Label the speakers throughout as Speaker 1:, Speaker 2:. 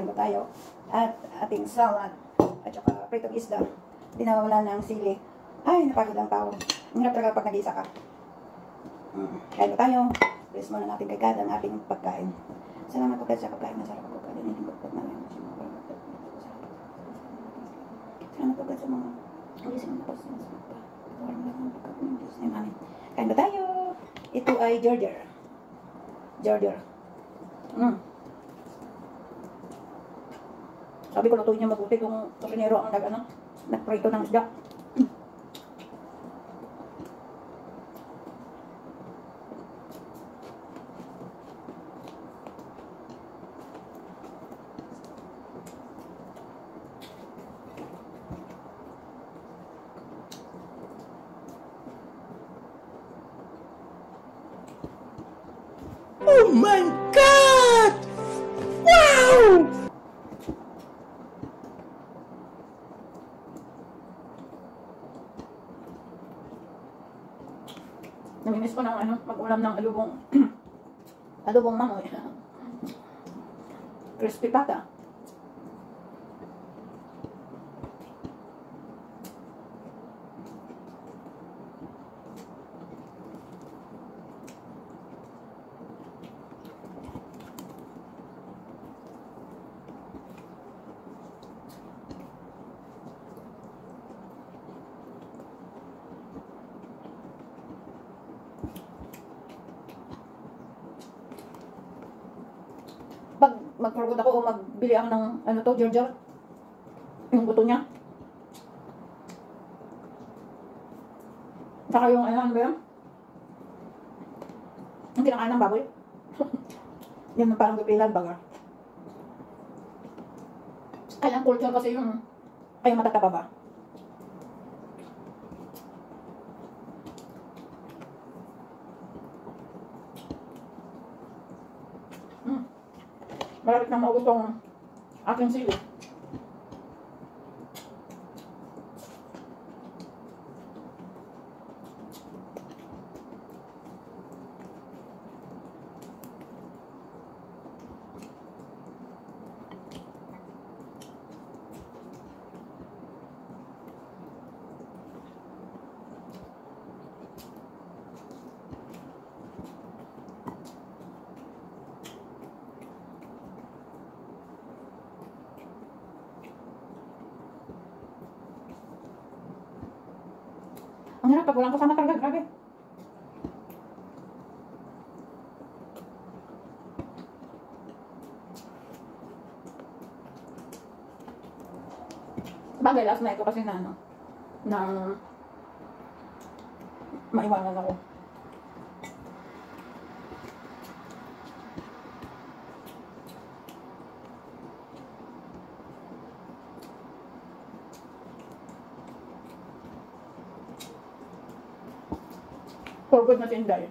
Speaker 1: kain po tayo. At ating salad. At saka pritong isda. Hindi nawawala ng sili. Ay, napagod ang tao. Ang hirap talaga pag nag-iisa ka. Kain po tayo. Bless mo na natin kay God ang ating pagkain. Salamat po God sa pagkain na sarap po God. Hindi po God namin. Salamat po God sa mga ulisin mo po sa mga pagkain. Kain po tayo. Ito ay Georgia. Sabi ko lutuin niya mabuti kung kusinero ang nagprito ng isda.
Speaker 2: Oh my God! Wow!
Speaker 1: Namimiss ko ng mag-ulam ng adobong mangoy. Crispy pata. Pag mag-forgot ako o magbili ako ng Georgia, yung buto niya. Saka yung ano ba yun? Yung kinakain ng baboy. Yung parang pipilan baga. Kailang culture kasi yung ay matatapa ba? Malapit na maubos tong aking sili. Ang hirap pag walang kasama talaga, grabe. Bagay, last night ko kasi na maiwanan ako. For good na tinday.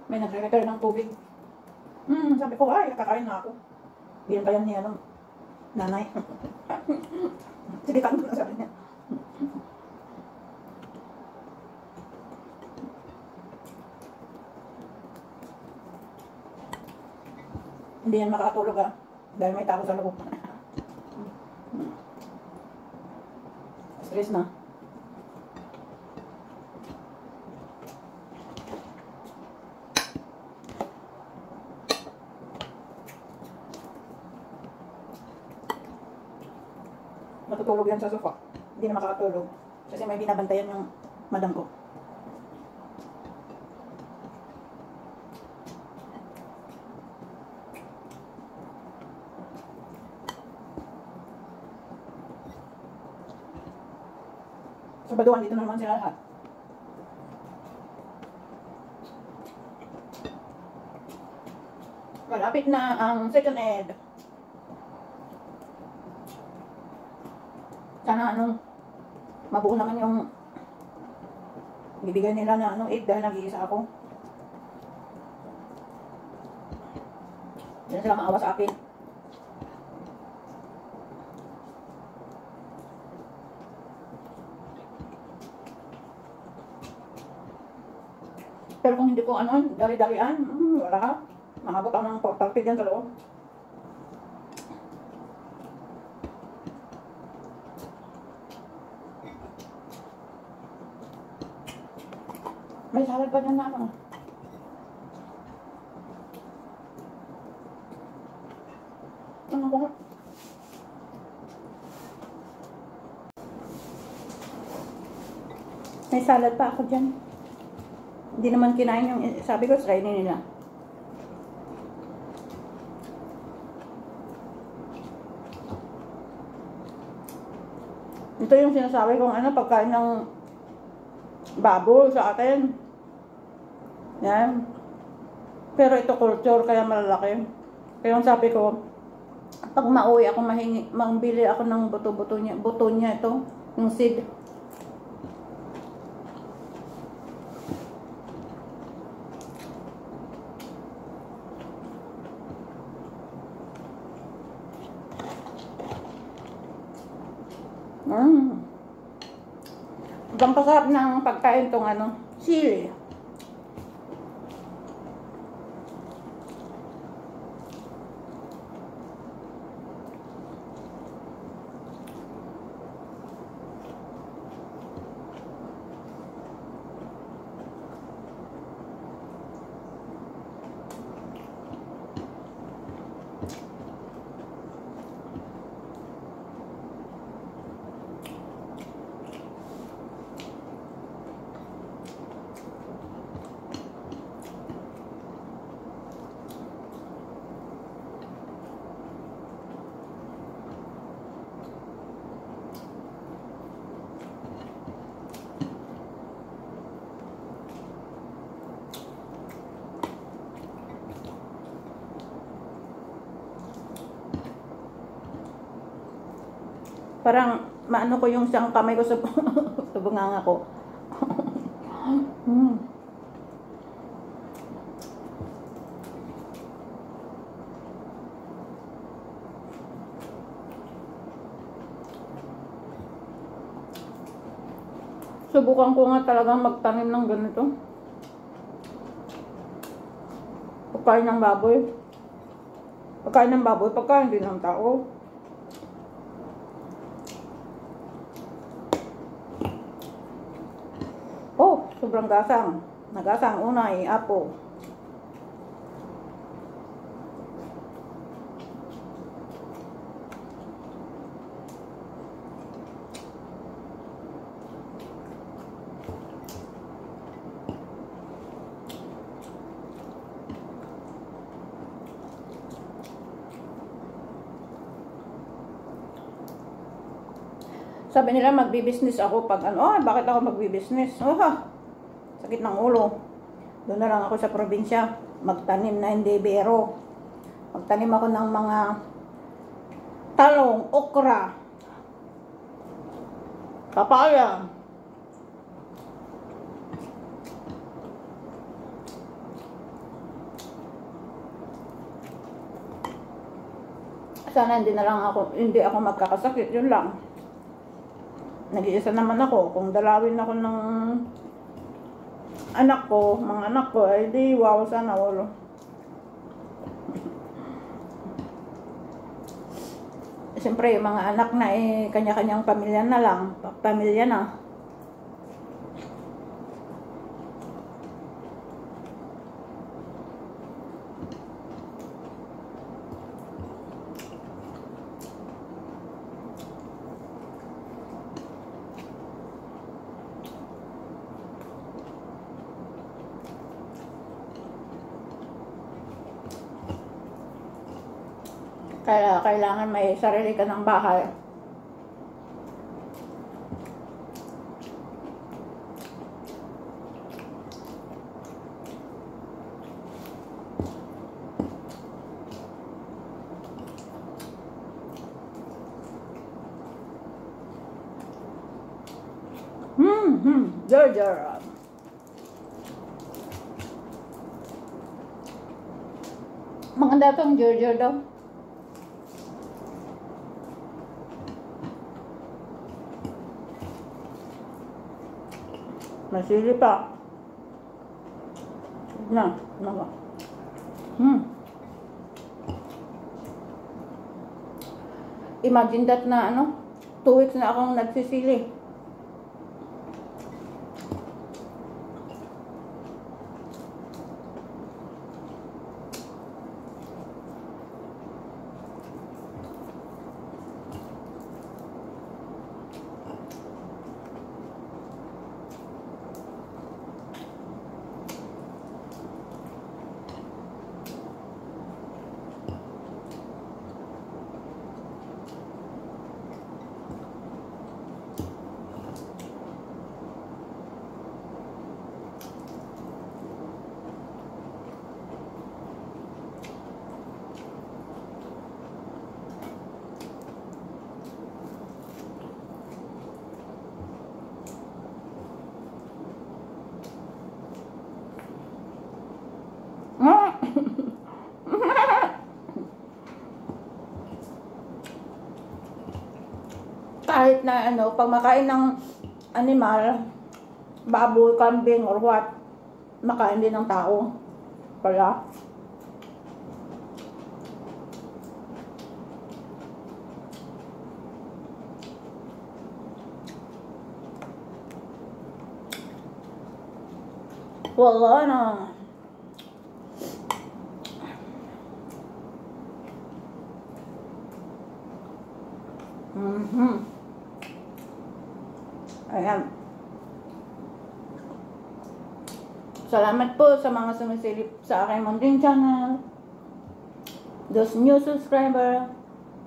Speaker 1: May nagre-repair ng tubig. Sabi ko, ay, kakain na ako. Biyan pa yan ni nanay. Sige, tanong na sabi niya. Hindi yan makakatulog dahil may tao sa loob. Stress na. Matutulog yan sa sofa. Hindi na makakatulog. Kasi may binabantayan yung madam ko. Sabaduan, dito na naman sila lahat. Malapit na ang second ed. Sana mabuo naman Bibigay nila na ano, 8 dahil nag-iisa ako. Hindi na sila maawa sa akin. Pero kung hindi ko ano, dali-dalian, wala ka. Makabot ako ng 4:30 dyan sa loob. May salad pa dyan na ano. Ano ko? May salad pa ako dyan. Hindi naman kinain yung, sabi ko, try nila. Ito yung sinasabi kong ano, pagkain ng baboy sa atin. Yan. Pero ito culture, kaya malalaki. Kaya yung sabi ko, pag mauwi ako, mambili ako ng buto niya ito, yung seed. Ang pasarap ng pagkain tong ano, sili. Parang maano ko yung isang kamay ko sa bunganga ko. Subukan ko nga talagang magtanim ng ganito. Pagkain ng baboy. Pagkain ng baboy, pagkain din ng tao. Oh, sobrang gasang. Nagasang una apo. Sabi nila magbi-business ako pag ano, bakit ako magbi-business? Sakit ng ulo. Doon na lang ako sa probinsya, magtanim na hindi biro. Magtanim ako ng mga talong, okra, papaya. Sana hindi ako magkakasakit, yun lang. Nag-iisa naman ako. Kung dalawin ako ng mga anak ko, ay di wow, sana ulo. Siyempre, yung mga anak na kanya-kanyang pamilya na lang. Pamilya na. Kaya kailangan may sarili ka ng bahay. Jar. Maganda itong Giorgio daw. Masili pa. Na, nawa. Imagine that na 2 weeks na akong nagsisili. Kahit na pag makain ng animal, baboy, kambing, or what, makain din ng tao. Kaya, wala na. Ayan. Salamat po sa mga sumisilip sa aking munting channel. Those new subscriber,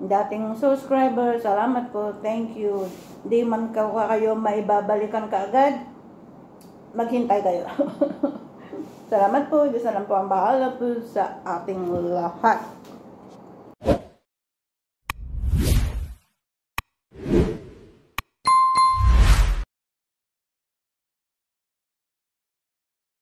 Speaker 1: dating subscriber, salamat po. Thank you. Di man kayo maibabalikan kaagad, maghintay kayo. Salamat po. Diyos na lang po ang bahala po sa ating lahat.